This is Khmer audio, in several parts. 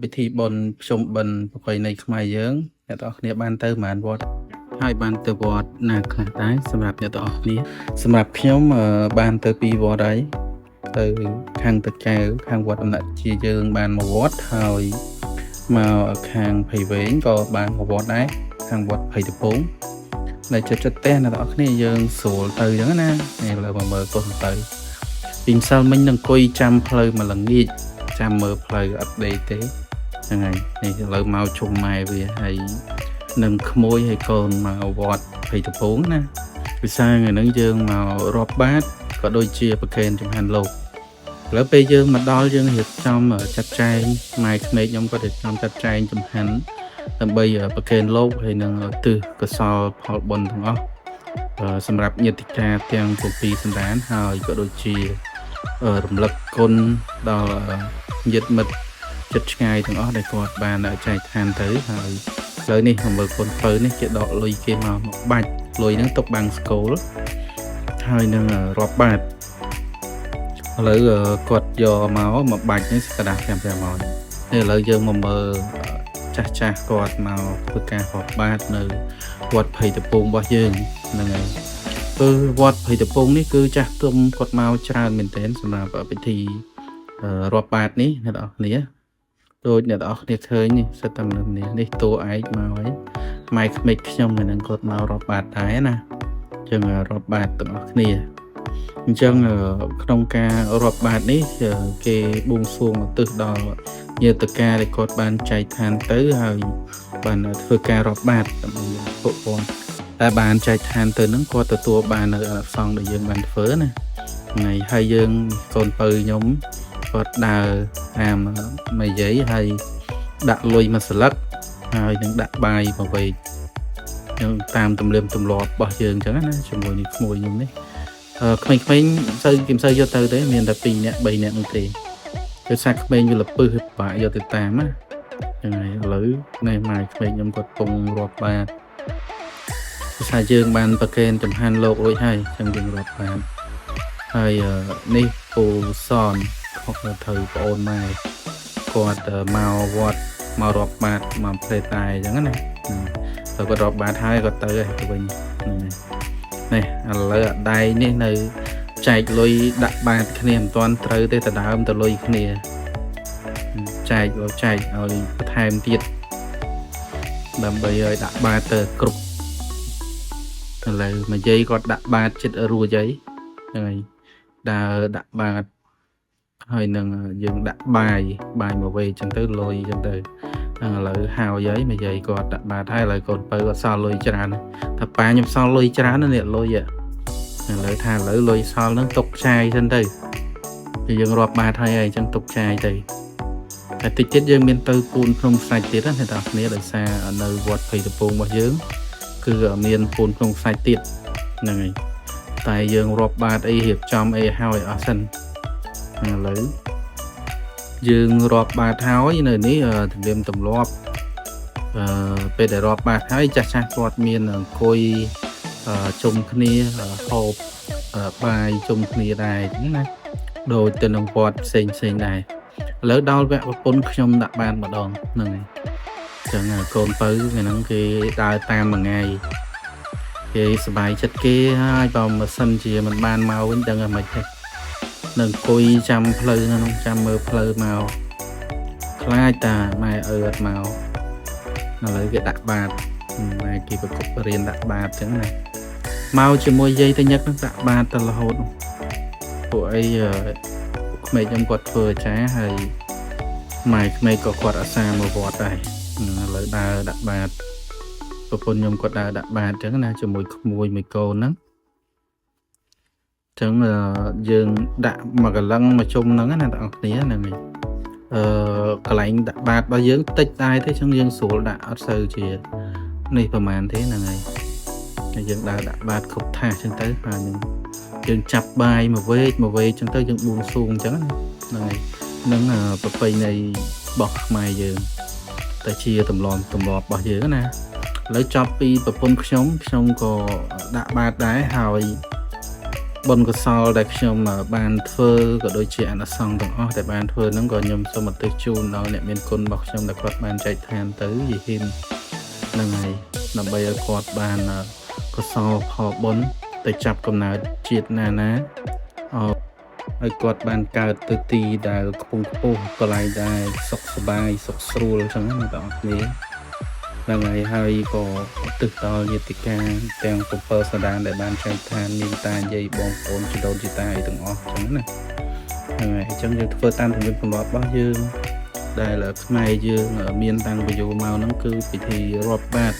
ពិធីបុណ្យភ្ជុំបិណ្ឌប្រពៃណីខ្មែរយើងអ្នកទាំងអស់គ្នាបានទៅប្រហែលវត្តហើយបានទៅវត្តណាខ្លះដែរសម្រាប់អ្នកទាំងអស់គ្នាសម្រាប់ខ្ញុំបានទៅពីរវត្តហើយទៅខាងទឹកកែវខាងវត្តអំណាចជាយើងបានមួយវត្តហើយមកខាងភ័យវែងក៏បានមួយវត្តដែរខាងវត្តភ័យតពងនៅចិត្តផ្ទះអ្នកទាំងអស់គ្នាយើងស្រួលទៅអញ្ចឹងណានេះលើមកមើលកុសទៅពីម្សិលមិញនឹងអង្គុយចាំផ្លូវមកល្ងាចចាំមើលផ្លូវអត់ដេកទេហ្នឹងហើយនេះឥឡូវមកជុំម៉ែវាហើយនឹងក្មួយហើយកូនមកវត្តភ័យតពងណាវិសាថ្ងៃហ្នឹងយើងមករាប់បាតក៏ដូចជាប្រកេនចំហានលោកឥឡូវពេលយើងមកដល់យើងរៀបចំចាត់ចែងម៉ែក្មេកខ្ញុំក៏រៀបចំចាត់ចែងចំហានដើម្បីប្រកេនលោកហើយនឹងទិសកសលផលបុណ្យទាំងអស់សម្រាប់ញាតិកាទាំង7សន្តានហើយក៏ដូចជារំលឹកគុណដល់ញាតិមិត្តចិត្តឆ្ងាយទាំងអស់ដែលគាត់បានចែកឋានទៅហើយឥឡូវនេះអំពើគុណពៅនេះគេដកលុយគេមកបាច់លុយហ្នឹងទុកបាំងស្គលហើយនឹងរាប់បាតឥឡូវគាត់យកមកបាច់នេះក្តារ500មកនេះឥឡូវយើងមកមើលចាស់គាត់មកធ្វើការរាប់បាតនៅវត្តភ័យតពងរបស់យើងហ្នឹងហើយគឺវត្តភ័យតពងនេះគឺចាស់ទុំគាត់មកច្រើនមែនទែនសម្រាប់ពិធីរាប់បាតនេះអ្នកនរគ្នាដូចអ្នកនរគ្នាឃើញនេះសិតតែមនុស្សនេះតួឯកមកហើយម៉ែក្មេកខ្ញុំនឹងគាត់មករាប់បាតដែរណាចឹងរាប់បាតទាំងអស់គ្នាអញ្ចឹងក្នុងការរាប់បាតនេះគេបួងសួងឧទ្ទិសដល់ញាតិកាដែលគាត់បានចែកឋានទៅហើយបានធ្វើការរាប់បាតដើម្បីពួកគាត់តែបានចែកឋានទៅនឹងគាត់ទទួលបាននៅអសង្ឃដែលយើងបានធ្វើណាថ្ងៃហើយយើងកូនពៅខ្ញុំគាត់ដើរតាមម៉ែយាយហើយដាក់លុយមួយស្លឹកហើយនឹងដាក់បាយមកវែកយើងតាមទំនៀមទម្លាប់របស់យើងអញ្ចឹងណាជាមួយនឹងក្មួយខ្ញុំនេះក្មេងៗគេមិនសូវយកទៅទេមានតែ2នាក់3នាក់នោះទេគឺសាក់ក្មេងវាលពឹសពិបាកយកទៅតាមណាហ្នឹងហើយឥឡូវនេះម៉ែក្មេងខ្ញុំគាត់ពងរាប់បាតភាសាយើងបានប្រកេនចំហានលោករួចហើយចឹងយើងរាប់បាតហើយនេះពូសនខុសទៅប្អូនម៉ែគាត់មកវត្តមករាប់បាតមកព្រៃតែអញ្ចឹងណាហើយគាត់រាប់បាតហើយគាត់ទៅវិញនេះឥឡូវដៃនេះនៅចែកលុយដាក់បាតគ្នាមិនទាន់ត្រូវទេទៅដើមទៅលុយគ្នាចែកឲ្យបន្ថែមទៀតដើម្បីឲ្យដាក់បាតទៅគ្រប់ឥឡូវមកយាយគាត់ដាក់បាតចិត្តរួចហើយហ្នឹងហើយដើរដាក់បាតហើយនឹងយើងដាក់បាយមកវេចឹងទៅលុយចឹងទៅហ្នឹងឥឡូវហើយមកយាយគាត់ដាក់បាតហើយឥឡូវកូនពៅគាត់សល់លុយច្រើនថាប៉ាខ្ញុំសល់លុយច្រើនណាស់នេះលុយឥឡូវថាឥឡូវលុយសល់ហ្នឹងទុកចាយសិនទៅយើងរាប់បាតហើយអញ្ចឹងទុកចាយទៅតែតិចទៀតយើងមានទៅពូនភ្នំខ្សាច់ទៀតណាអ្នកនរគ្នាដោយសារនៅវត្តភ័យតពងរបស់យើងគឺមានពូនភ្នំខ្សាច់ទៀតហ្នឹងហើយតែយើងរាប់បាតអីរៀបចំអីហើយអស់សិនឥឡូវយើងរាប់បាតហើយនៅនេះទំនៀមទម្លាប់ពេលដែលរាប់បាតហើយចាស់គាត់មានអង្គុយជុំគ្នាហូបបាយជុំគ្នាដែរណាដូចទៅនឹងវត្តផ្សេងដែរឥឡូវដល់វគ្គប្រពន្ធខ្ញុំដាក់បានម្ដងហ្នឹងហើយចឹងកូនពៅហ្នឹងគេដើរតាមមួយថ្ងៃគេសប្បាយចិត្តគេហើយបើមិនសិនជាមិនបានមកវិញដឹងតែមិនទេនឹងអង្គុយចាំផ្លូវហ្នឹងចាំមើលផ្លូវមកខ្លាចតាម៉ែអើអត់មកឥឡូវគេដាក់បាតម៉ែគេប្រកបរៀនដាក់បាតចឹងណាមកជាមួយយាយទៅញឹកនឹងដាក់បាតទៅរហូតពួកអីក្មេកខ្ញុំគាត់ធ្វើអាចារ្យហើយម៉ែក្មេកក៏គាត់អាសាមកវត្តដែរឥឡូវដើរដាក់បាតប្រពន្ធខ្ញុំគាត់ដើរដាក់បាតចឹងណាជាមួយក្មួយមួយកូនហ្នឹងចឹងយើងដាក់មកកលឹងមកជុំហ្នឹងណាបងប្អូនហ្នឹងហើយកន្លែងដាក់បាតរបស់យើងតិចដែរទេចឹងយើងស្រួលដាក់អត់សូវជានេះប្រហែលទេហ្នឹងហើយយើងដើរដាក់បាតគ្រប់ថាសចឹងទៅហើយនឹងយើងចាប់បាយមកវេកចឹងទៅយើងបួងសួងចឹងហ្នឹងហើយនឹងប្រពៃណីរបស់ខ្មែរយើងតែជាទម្លាប់របស់យើងណាឥឡូវចប់ពីប្រពន្ធខ្ញុំក៏ដាក់បាតដែរហើយ បុណ្យកុសលដែលខ្ញុំបានធ្វើក៏ដូចជាអនុសង្ឃទាំងអស់ដែលបានធ្វើហ្នឹងក៏ខ្ញុំសូមឧទ្ទិសជូនដល់អ្នកមានគុណរបស់ខ្ញុំដែលគាត់បានចែកឋានទៅយីហ៊ីនហ្នឹងហើយដើម្បីឲ្យគាត់បានកុសលផលបុណ្យទៅចាប់កំណើតជាតិណាឲ្យគាត់បានកើតទៅទីដែលខ្ពង់ខ្ពស់កន្លែងដែលសុខសប្បាយសុខស្រួលអញ្ចឹងណាបងប្អូនហ្នឹងហើយក៏ឧទ្ទិសដល់ញាតិកាទាំង7សន្តានដែលបានចែកឋានមានតាយាយបងប្អូនជីដូនជីតាអីទាំងអស់អញ្ចឹងណាហ្នឹងហើយអញ្ចឹងយើងធ្វើតាមទំនៀមទម្លាប់របស់យើងដែលខ្មែរយើងមានតាំងពីយូរមកហ្នឹងគឺពិធីរាប់បាត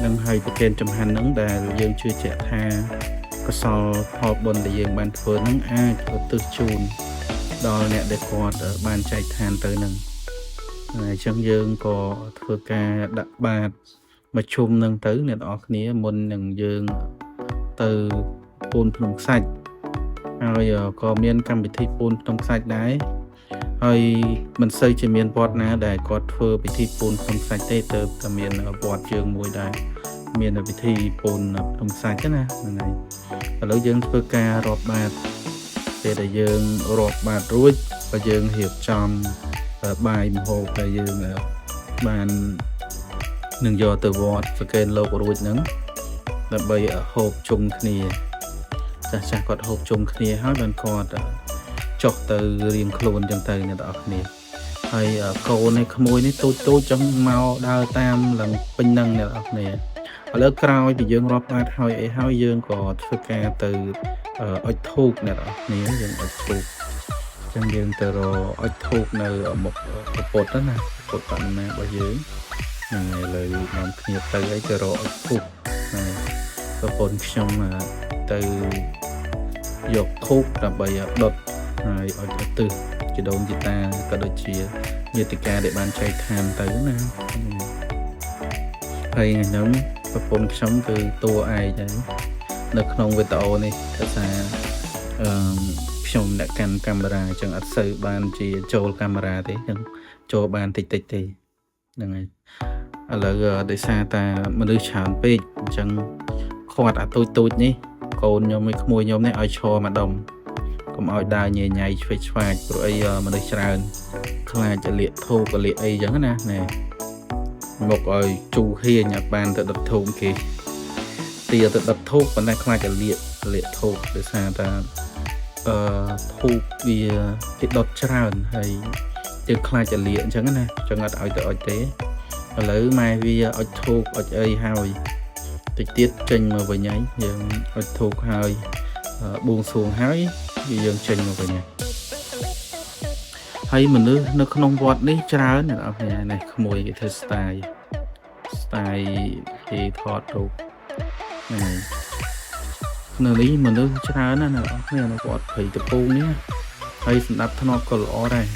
នឹងហើយប្រកេនចំហាន់ហ្នឹងដែលយើងជឿជាក់ថាកុសលផលបុណ្យដែលយើងបានធ្វើហ្នឹងអាចឧទ្ទិសជូនដល់អ្នកដែលគាត់បានចែកឋានទៅហ្នឹងអញ្ចឹងយើងក៏ធ្វើការដាក់បាតមកជុំនឹងទៅអ្នកនរគ្នាមុននឹងយើងទៅពូនភ្នំខ្សាច់ហើយក៏មានកម្មវិធីពូនភ្នំខ្សាច់ដែរហើយមិនសូវជាមានវត្តណាដែលគាត់ធ្វើពិធីពូនភ្នំខ្សាច់ទេទៅតែមានវត្តយើងមួយដែរមានពិធីពូនភ្នំខ្សាច់ណាហ្នឹងហើយឥឡូវយើងធ្វើការរាប់បាតពេលដែលយើងរាប់បាតរួចក៏យើងរៀបចំបាយម្ហូបដែលយើងបាននឹងយកទៅវត្តសកេនលោករួចហ្នឹងដើម្បីហូបជុំគ្នាចាស់គាត់ហូបជុំគ្នាហើយបានគាត់ចុះទៅរៀងខ្លួនចឹងទៅអ្នកនរគ្នាហើយកូននេះក្មួយនេះតូចចឹងមកដើរតាមឡើងពេញនឹងអ្នកនរគ្នាឥឡូវក្រោយពីយើងរាប់បាតហើយអីហើយយើងក៏ធ្វើការទៅអុជធូបអ្នកនរគ្នាយើងអុជធូបចឹងយើងទៅរកអុជធូបនៅមុខពុទ្ធណាពុទ្ធបដិមារបស់យើងហ្នឹងហើយលើនាំគ្នាទៅអីទៅរកអុជធូបហើយប្រពន្ធខ្ញុំទៅយកធូបដើម្បីដុតហើយអុជឧទ្ទិសជីដូនជីតាក៏ដូចជាញាតិកាដែលបានចែកឋានទៅណាហើយហ្នឹងប្រពន្ធខ្ញុំគឺតួឯងហើយនៅក្នុងវីដេអូនេះភាសាខ្ញុំអ្នកកាន់កាមេរ៉ាអញ្ចឹងអត់សូវបានជាចូលកាមេរ៉ាទេអញ្ចឹងចូលបានតិចទេហ្នឹងហើយឥឡូវដោយសារតែមនុស្សច្រើនពេកអញ្ចឹងខាត់អាទូចនេះកូនខ្ញុំឯក្មួយខ្ញុំនេះឲ្យឈរម្ដុំកុំឲ្យដើរញ៉ៃឆ្វេងឆ្វាចព្រោះអីមនុស្សច្រើនខ្លាចจะលាកធូបលាកអីអញ្ចឹងណាមកឲ្យជូហៀងអត់បានទៅដុតធូបគេទីទៅដុតធូបប៉ុន្តែខ្លាចจะលាកធូបដោយសារតែធូបវាគេដុតច្រើនហើយយើងខ្លាចจะលាកអញ្ចឹងណាចឹងអត់ឲ្យទៅអុជទេឥឡូវម៉ែវាអុជធូបអុជអីហើយតិចទៀតចេញមកវិញហើយយើងអុជធូបហើយបួងសួងហើយយើងចេញមកវិញហើយមនុស្សនៅក្នុងវត្តនេះច្រើនអ្នកនរគ្នានេះក្មួយគេធ្វើ style គេថតរូបនៅនេះមនុស្សច្រើនណាស់អ្នកនរគ្នានៅវត្តព្រៃតពូងនេះហើយសម្ដាប់ធ្នាប់ក៏ល្អដែរ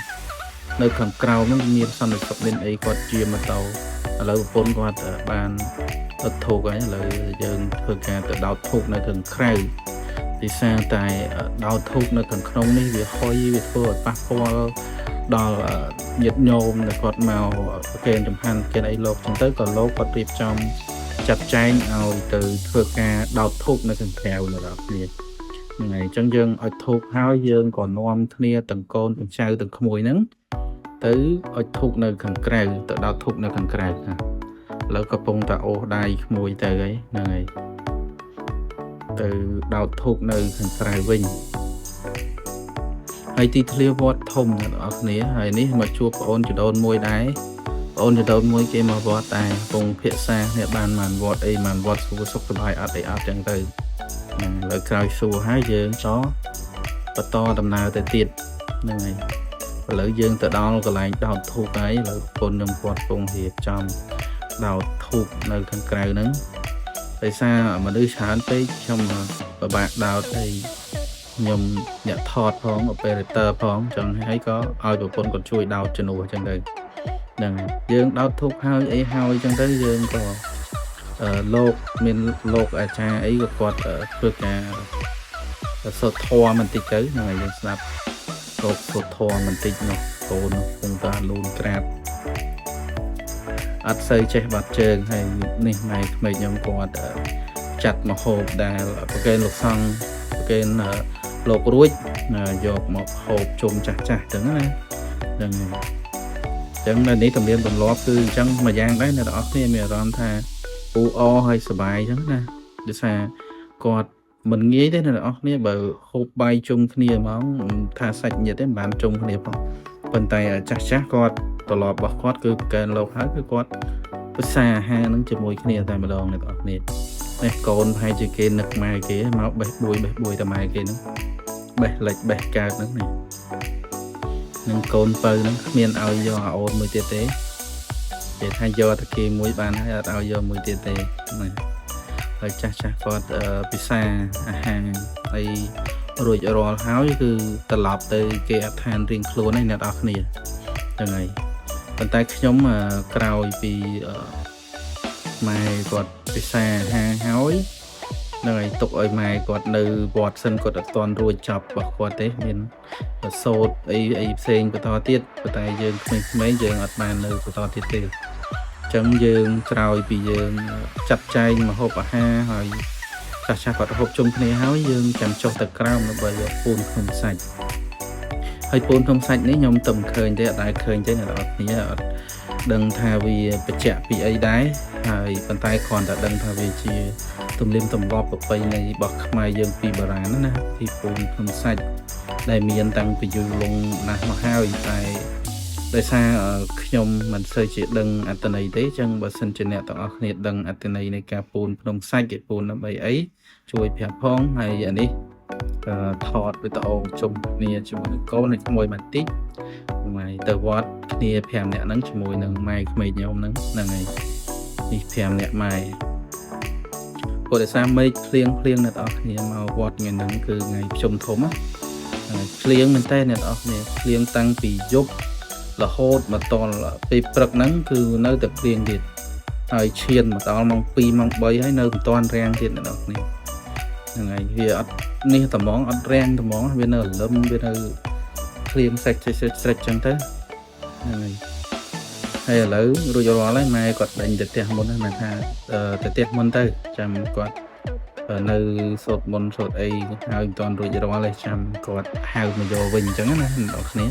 នៅខាងក្រៅហ្នឹងមានសន្តិសុខមានអីគាត់ជាម៉ូតូឥឡូវប្រពន្ធគាត់បានដុតធូបហើយឥឡូវយើងធ្វើការទៅដោតធូបនៅខាងក្រៅដោយសារតែដោតធូបនៅខាងក្នុងនេះវាហុយវាធ្វើឲ្យប៉ះពាល់ដល់ញាតិញោមដែលគាត់មកប្រកេនចំហាន់គេអីលោកចឹងទៅក៏លោកគាត់រៀបចំចាត់ចែងឲ្យទៅធ្វើការដោតធូបនៅខាងក្រៅនៅដល់គ្នាហ្នឹងហើយអញ្ចឹងយើងអុជធូបហើយយើងក៏នាំគ្នាទាំងកូនទាំងចៅទាំងក្មួយហ្នឹងទៅអុជធូបនៅខាងក្រៅទៅដោតធូបនៅខាងក្រៅណាឥឡូវកំពុងតែអូសដៃក្មួយទៅហ្នឹងហើយទៅដោតធូបនៅខាងក្រៅវិញហើយទីធ្លាវត្តធំអ្នកនរគ្នាហើយនេះមកជួបប្អូនជីដូនមួយដែរប្អូនជីដូនមួយគេមកវត្តតែកំពុងភាសាគ្នាបានបានវត្តអីបានវត្តសុខសុខសប្បាយអត់អីអត់ចឹងទៅឥឡូវក្រោយសួរហើយយើងបន្តដំណើរទៅទៀតហ្នឹងហើយឥឡូវយើងទៅដល់កន្លែងដោតធូបហើយឥឡូវប្រពន្ធខ្ញុំគាត់កំពុងរៀបចំដោតធូបនៅខាងក្រៅហ្នឹងដោយសារមនុស្សច្រើនពេកខ្ញុំពិបាកដោតហើយខ្ញុំអ្នកថតផង operator ផងចឹងហើយក៏ឲ្យប្រពន្ធគាត់ជួយដោតជំនួសចឹងទៅហ្នឹងហើយយើងដោតធូបហើយអីហើយចឹងទៅយើងក៏លោកមានលោកអាចារ្យអីក៏គាត់ធ្វើការសូត្រធម៌បន្តិចទៅហ្នឹងហើយយើងស្ដាប់លោកសូត្រធម៌បន្តិចនោះកូននោះគង់តែលូនក្រាបអត់សូវចេះបាត់ជើងហើយនេះម៉ែក្មេងខ្ញុំគាត់ចាត់មហូបដែលប្រកេនលោកសង្ឃ ប្រកេនលោករួចយកមកហូបជុំចាស់ៗចឹងណាហ្នឹងហើយចឹងនៅនេះទំនៀមទម្លាប់គឺអញ្ចឹងមួយយ៉ាងដែរអ្នកទាំងអស់គ្នាមានអារម្មណ៍ថាអ៊ូអហើយសប្បាយចឹងណាដូចថាគាត់មិនងាយទេអ្នកទាំងអស់គ្នាបើហូបបាយជុំគ្នាហ្មងថាសាច់ញាតិទេមិនបានជុំគ្នាផងប៉ុន្តែចាស់គាត់ត្រឡប់របស់គាត់គឺប្រកេនលោកហើយគឺគាត់ភាសាអាហារហ្នឹងជាមួយគ្នាតែម្ដងអ្នកទាំងអស់គ្នានេះកូនប្រហែលជាគេនឹកម៉ែគេមកបេះបួយតែម៉ែគេហ្នឹងបេះលិចបេះកើតហ្នឹងនេះនឹងកូនពៅហ្នឹងគ្មានឲ្យយកអាអូនមួយទៀតទេគេថាយកតែគេមួយបានហើយអត់ឲ្យយកមួយទៀតទេណាហើយចាស់គាត់ពិសាអាហារហើយរួចរាល់ហើយគឺត្រឡប់ទៅគេអដ្ឋានរៀងខ្លួនឯអ្នកនរគ្នាហ្នឹងហើយប៉ុន្តែខ្ញុំក្រោយពីម៉ែគាត់ពិសាអាហារហើយហ្នឹងហើយទុកឲ្យម៉ែគាត់នៅវត្តសិនគាត់អត់ទាន់រួចចប់របស់គាត់ទេមានសោតអីផ្សេងបន្តទៀតប៉ុន្តែយើងក្មេងៗយើងអត់បាននៅបន្តទៀតទេអញ្ចឹងយើងក្រោយពីយើងចាត់ចែងម្ហូបអាហារហើយចាស់គាត់ហូបជុំគ្នាហើយយើងចាំចុះទៅក្រោមដើម្បីយកពូនភ្នំសាច់ហើយពូនភ្នំសាច់នេះខ្ញុំទំឃើញទេអត់ដែរឃើញទេអ្នកនរគ្នាអត់ដឹងថាវាបច្ចៈពីអីដែរហើយប៉ុន្តែគ្រាន់តែដឹងថាវាជាទំនៀមទម្លាប់ប្រពៃណីរបស់ខ្មែរយើងពីបុរាណណាពីពូនភ្នំសាច់ដែលមានតាំងពីយូរលង់ណាស់មកហើយតែដោយសារខ្ញុំមិនសូវជាដឹងអត្ថន័យទេអញ្ចឹងបើសិនជាអ្នកទាំងអស់គ្នាដឹងអត្ថន័យនៃការពូនភ្នំសាច់គេពូនដើម្បីអីជួយប្រាប់ផងហើយអានេះថតវីដេអូជុំគ្នាជាមួយនឹងកូននិងក្មួយបន្តិចម៉ែទៅវត្តគ្នា5នាក់ហ្នឹងជាមួយនឹងម៉ែក្មេងខ្ញុំហ្នឹងហើយនេះ5នាក់ម៉ែពុទ្ធសាសនាមេឃភ្លៀងអ្នកនរគ្នាមកវត្តថ្ងៃហ្នឹងគឺថ្ងៃប្រជុំធំភ្លៀងមែនតើអ្នកនរគ្នាភ្លៀងតាំងពីយប់រហូតមកដល់ពេលព្រឹកហ្នឹងគឺនៅតែភ្លៀងទៀតហើយឈានមកដល់ម៉ោង2ម៉ោង3ហើយនៅមិនទាន់រាំងទៀតអ្នកនរគ្នាហ្នឹងហើយវាអត់នេះត្មងអត់រាំងត្មងវានៅលឹមវានៅភ្លៀងស្រេចចឹងទៅហ្នឹងហើយឥឡូវរួចរាល់ហើយម៉ែគាត់ដេញទៅផ្ទះមុនហ្នឹងថាទៅផ្ទះមុនទៅចាំគាត់នៅសូត្រមុនសូត្រអីហើយមិនទាន់រួចរាល់ទេចាំគាត់ហៅមកយកវិញអញ្ចឹងណាអ្នកនរគ្នា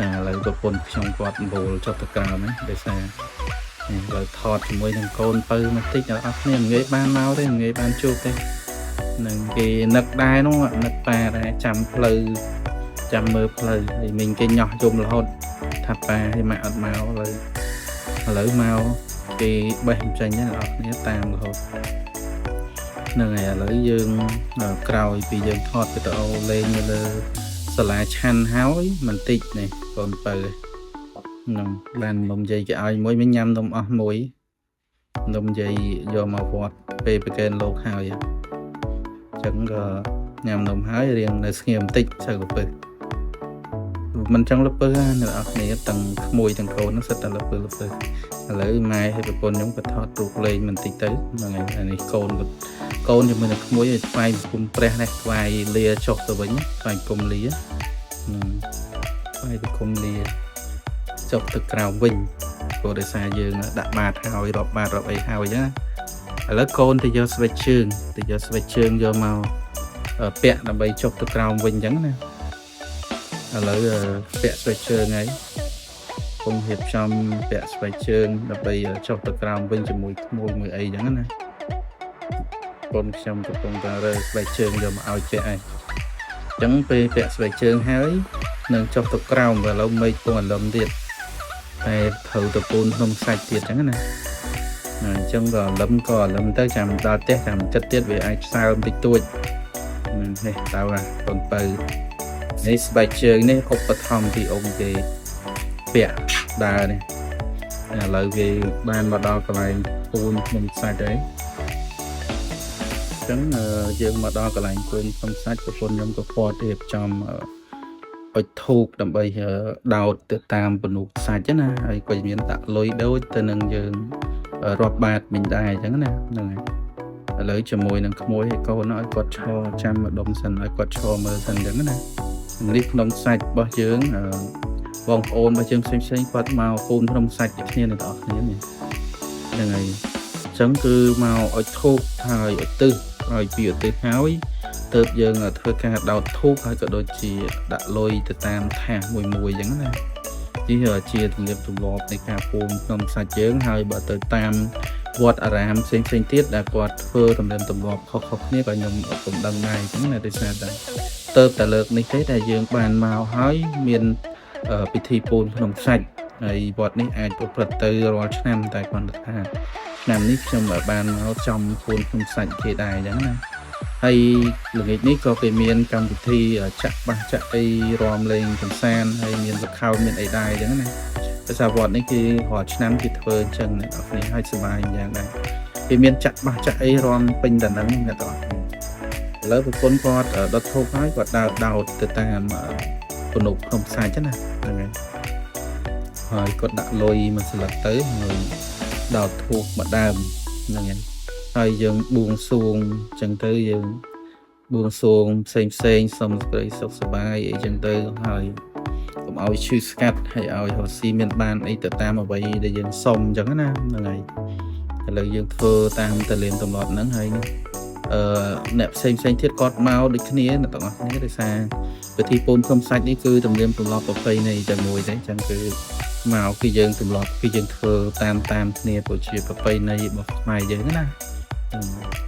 ណាឥឡូវប្រពន្ធខ្ញុំគាត់បូលចុះទៅក្រោមហ្នឹងដោយសារនេះបើថតជាមួយនឹងកូនពៅបន្តិចអ្នកនរគ្នាមិនងាយបានមកទេមិនងាយបានជួបទេនឹងគេនឹកដែរនោះនឹកប៉ាដែរចាំផ្លូវចាំមើលផ្លូវហើយមិញគេញោះយំរហូតថាប៉ាឲ្យម៉ាក់អត់មកឥឡូវមកគេបេះចេញណាអ្នកនរគ្នាតាមរហូតហ្នឹងហើយឥឡូវយើងក្រោយពីយើងថតវីដេអូលេងនៅលើសាលាឆាន់ហើយបន្តិចនេះកូនពៅហ្នឹងបាននំយាយគេឲ្យមួយមិញញ៉ាំនំអស់មួយនំយាយយកមកវត្តពេលប្រកេនលោកហើយអញ្ចឹងក៏ញ៉ាំនំហើយរៀងនៅស្ងៀមបន្តិចសូវលពើមិនចឹងលពើណាអ្នកនរគ្នាទាំងក្មួយទាំងកូនហ្នឹងសិតតែលពើឥឡូវម៉ែឲ្យប្រពន្ធខ្ញុំក៏ថតរូបលេងបន្តិចទៅហ្នឹងហើយនេះកូនជាមួយនឹងក្មួយឲ្យស្វែងគុំព្រះនេះស្វែងលាចុះទៅវិញស្វែងគុំលាស្វែងទៅគុំលាចុះទៅក្រៅវិញព្រោះដោយសារយើងដាក់បាតហើយរាប់បាតរាប់អីហើយណាឥឡូវកូនទៅយកស្វេចជើងយកមកពាក់ដើម្បីចុះទៅក្រៅវិញអញ្ចឹងណាឥឡូវពាក់ស្វេចជើងហើយខ្ញុំរៀបចំពាក់ស្វេចជើងដើម្បីចុះទៅក្រៅវិញជាមួយក្មួយមួយអីអញ្ចឹងណាកូនខ្ញុំកំពុងតែរើស្បែកជើងយកមកឲ្យពាក់ឯងអញ្ចឹងពេលពាក់ស្បែកជើងហើយនឹងចុះទៅក្រោមឥឡូវមេឃពងអលឹមទៀតតែត្រូវទៅពូនក្នុងសាច់ទៀតអញ្ចឹងណាអញ្ចឹងក៏អលឹមទៅចាំដល់ផ្ទះចាំចិត្តទៀតវាអាចផ្សើមតិចតួចនេះតើកូនពៅនេះស្បែកជើងនេះឧបត្ថម្ភពីអង្គគេពាក់ដើរនេះឥឡូវគេបានមកដល់កន្លែងពូនក្នុងសាច់ហើយចឹងយើងមកដល់កន្លែងពូនក្នុងសាច់ប្រពន្ធខ្ញុំក៏គាត់រៀបចំអុជធូបដើម្បីដោតទៅតាមពនុកសាច់ណាហើយក៏មានដាក់លុយដូចទៅនឹងយើងរាប់បាតមិញដែរអញ្ចឹងណាហ្នឹងហើយឥឡូវជាមួយនឹងក្មួយឲ្យកូនឲ្យគាត់ឈរចាំម្ដុំសិនឲ្យគាត់ឈរមើលសិនអញ្ចឹងណានេះក្នុងសាច់របស់យើងបងប្អូនរបស់យើងផ្សេងគាត់មកពូនក្នុងសាច់គ្នាទាំងអស់គ្នានេះហ្នឹងហើយអញ្ចឹងគឺមកអុជធូបហើយឧទ្ទិស ឲ្យពីឧទ្ទិសហើយទើបយើងធ្វើការដោតធូបហើយក៏ដូចជាដាក់លុយទៅតាមថាសមួយអញ្ចឹងណានេះជាទំនៀមទម្លាប់នៃការពូនក្នុងសាច់យើងហើយបើទៅតាមវត្តអារាមផ្សេងទៀតដែលគាត់ធ្វើទំនៀមទម្លាប់ខុសៗគ្នាក៏ខ្ញុំអត់ដឹងដែរអញ្ចឹងណាដោយសារតែទៅតែលើកនេះទេដែលយើងបានមកហើយមានពិធីពូនក្នុងសាច់ហើយវត្តនេះអាចប្រព្រឹត្តទៅរាល់ឆ្នាំតែគាត់ថាឆ្នាំនេះខ្ញុំបានមកចំពូនក្នុងសាច់គេដែរអញ្ចឹងណាហើយល្ងាចនេះក៏គេមានកម្មវិធីចាក់បាសចាក់អីរំលេងកម្សាន្តហើយមានល្ខោនមានអីដែរអញ្ចឹងណាភាសាវត្តនេះគឺរាល់ឆ្នាំគេធ្វើអញ្ចឹងអ្នកនរគ្នាឲ្យសប្បាយយ៉ាងដែរគេមានចាក់បាសចាក់អីរំពេញតែហ្នឹងអ្នកនរគ្នាឥឡូវប្រពន្ធគាត់ដុតធូបហើយគាត់ដើរដោតទៅតាមពនុកក្នុងខ្សែចឹងណាហ្នឹងហើយគាត់ដាក់លុយមួយស្លឹកទៅហើយដោតធូបមួយដើមហ្នឹងហើយយើងបួងសួងចឹងទៅយើងបួងសួងផ្សេងសុំសេចក្តីសុខសប្បាយអីចឹងទៅហើយកុំឲ្យឈឺស្កាត់ហើយឲ្យរស់ស៊ីមានបានអីទៅតាមអ្វីដែលយើងសុំចឹងណាហ្នឹងហើយឥឡូវយើងធ្វើតាមតលៀនទម្លាប់ហ្នឹងហើយអ្នកផ្សេងទៀតគាត់មកដូចគ្នាអ្នកទាំងអស់គ្នាដោយសារពិធីពូនភ្នំសាច់នេះគឺទំនៀមទម្លាប់ប្រពៃណីតែមួយទេចឹងគឺមកគឺយើងទម្លាប់គឺយើងធ្វើតាមគ្នាព្រោះជាប្រពៃណីរបស់ខ្មែរយើងណា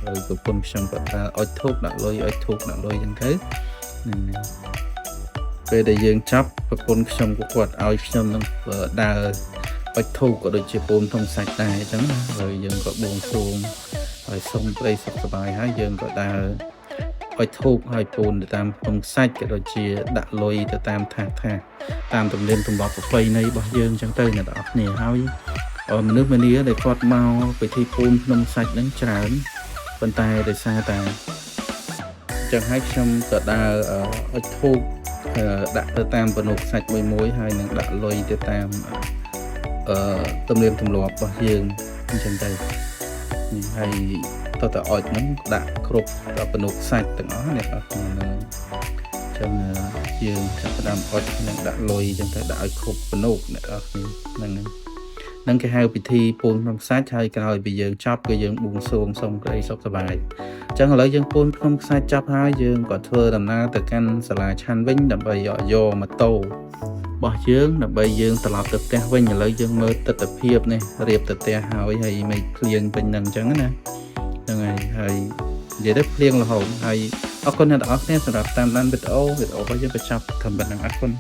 ហើយប្រពន្ធខ្ញុំគាត់ថាអុជធូបដាក់លុយអុជធូបដាក់លុយចឹងទៅពេលដែលយើងចាប់ប្រពន្ធខ្ញុំគាត់ឲ្យខ្ញុំនឹងដើរអុជធូបក៏ដូចជាពូនភ្នំសាច់ដែរចឹងណាហើយយើងក៏បួងសួងហើយសុំក្តីសុខសប្បាយហើយយើងក៏ដើរអុជធូបហើយពូនទៅតាមភ្នំសាច់ក៏ដូចជាដាក់លុយទៅតាមថាតាមទំនៀមទម្លាប់ប្រពៃណីរបស់យើងចឹងទៅអ្នកនរគ្នាហើយមនុស្សម្នាដែលគាត់មកពិធីពូនភ្នំសាច់ហ្នឹងច្រើនប៉ុន្តែដោយសារតែចឹងហើយខ្ញុំក៏ដើរអុជធូបដាក់ទៅតាមពនុកសាច់មួយហើយនឹងដាក់លុយទៅតាមទំនៀមទម្លាប់របស់យើងអញ្ចឹងទៅនេះហើយតើអុជហ្នឹងដាក់គ្រប់ពនុកសាច់ទាំងអស់អ្នកនរគ្នាចឹងយើងចាប់ផ្ដើមអុជនឹងដាក់លុយចឹងទៅដាក់ឲ្យគ្រប់ពនុកអ្នកនរគ្នាហ្នឹងគេហៅពិធីពូនភ្នំសាច់ហើយក្រោយពីយើងចប់គឺយើងបួងសួងសុំក្តីសុខសប្បាយអញ្ចឹងឥឡូវយើងពូនភ្នំខ្សាច់ចប់ហើយយើងក៏ធ្វើដំណើរទៅកាន់សាលាឆាន់វិញដើម្បីយកម៉ូតូរបស់យើងដើម្បីយើងត្រឡប់ទៅផ្ទះវិញឥឡូវយើងមើលទិដ្ឋភាពនេះរៀបទៅផ្ទះហើយមិនភ្លៀងពេញហ្នឹងអញ្ចឹងណាហ្នឹងហើយនិយាយទៅភ្លៀងរហូតហើយអរគុណអ្នកទាំងអស់គ្នាសម្រាប់តាមដានវីដេអូរបស់យើងបញ្ចប់ត្រឹមប៉ុណ្្នឹងអរគុណ